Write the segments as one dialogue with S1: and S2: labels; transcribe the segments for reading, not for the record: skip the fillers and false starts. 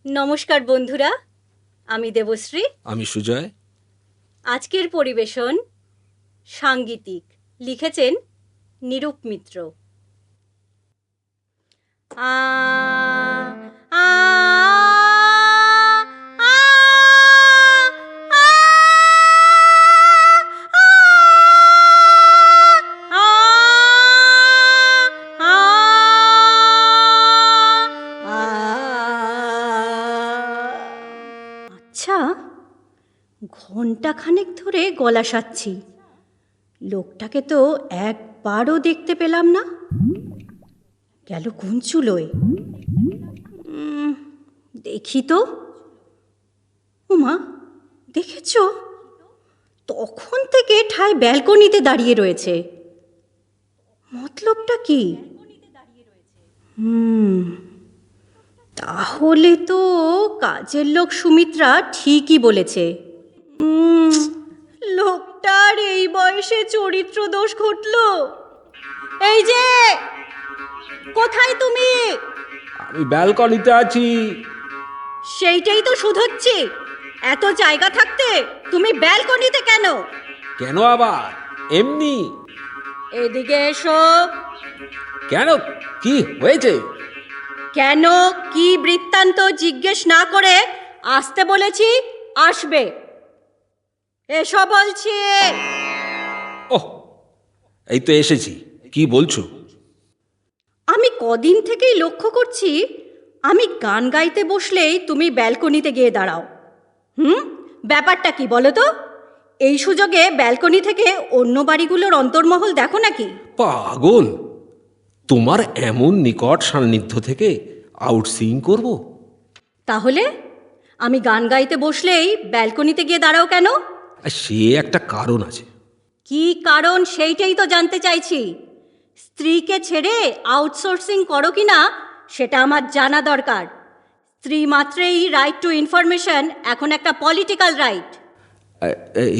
S1: নমস্কার বন্ধুরা, আমি দেবশ্রী।
S2: আমি সুজয়।
S1: আজকের পরিবেশন সাঙ্গীতিক, লিখেছেন নিরূপ মিত্র। আ আ আচ্ছা, ঘণ্টাখানেক ধরে গলা সাচ্ছি, লোকটাকে তো একবারও দেখতে পেলাম না। গেল কোন চুলোয়? দেখি তো। ওমা, দেখেছ? তখন থেকে ঠায় ব্যালকনিতে দাঁড়িয়ে রয়েছে। মতলবটা কি? তাহলে তো কাজের লোক সুমিত্রা ঠিকই বলেছে। লোকটার এই বয়সে চরিত্র দোষ ঘটলো। এই যে, কোথায় তুমি?
S2: আমি ব্যালকনিতে আছি।
S1: সেইটাই তো শুধোচ্ছি, এত জায়গা থাকতে তুমি ব্যালকনিতে কেন?
S2: কেন আবার? এমনি।
S1: এদিকে এসো।
S2: কেন, কি হয়েছে?
S1: কেন কি বৃত্তান্ত জিজ্ঞেস না করে আসতে বলেছি, আসবে। এসো বলছি।
S2: ওহ, এই তো এসেছি। কি বলছো?
S1: আমি কদিন থেকেই লক্ষ্য করছি, আমি গান গাইতে বসলেই তুমি ব্যালকনিতে গিয়ে দাঁড়াও। ব্যাপারটা কি বলো তো? এই সুযোগে ব্যালকনি থেকে অন্য বাড়িগুলোর অন্তর্মহল দেখো নাকি?
S2: পাগল, তোমার এমন নিকট সান্নিধ্য থেকে আউটসিং করব?
S1: তাহলে আমি গান গাইতে বসলেই ব্যালকনিতে গিয়ে দাঁড়াও কেন?
S2: সে একটা কারণ আছে।
S1: কি কারণ সেইটাই তো জানতে চাইছি। স্ত্রীকে ছেড়ে আউটসোর্সিং করো কি না সেটা আমার জানা দরকার। স্ত্রী মাত্রেই রাইট টু ইনফরমেশন এখন একটা পলিটিক্যাল রাইট।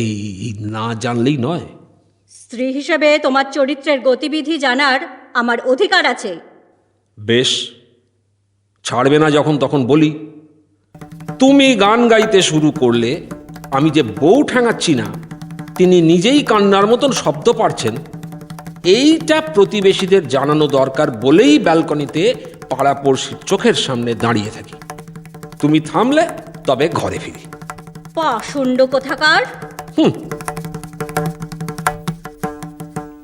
S2: এই না জানলেই নয়।
S1: স্ত্রী হিসেবে তোমার চরিত্রের গতিবিধি জানার আমার অধিকার আছে।
S2: বেশ, ছাড়বে না যখন তখন বলি। তুমি গান গাইতে শুরু করলে আমি যে বউ ঠ্যাঙাচ্ছি না, তিনি নিজেই কান্নার মতন শব্দ পাচ্ছেন, এইটা প্রতিবেশীদের জানানো দরকার বলেই ব্যালকনিতে পাড়াপড়শির চোখের সামনে দাঁড়িয়ে থাকি। তুমি থামলে তবে ঘরে ফিরি।
S1: পাষণ্ড কোথাকার।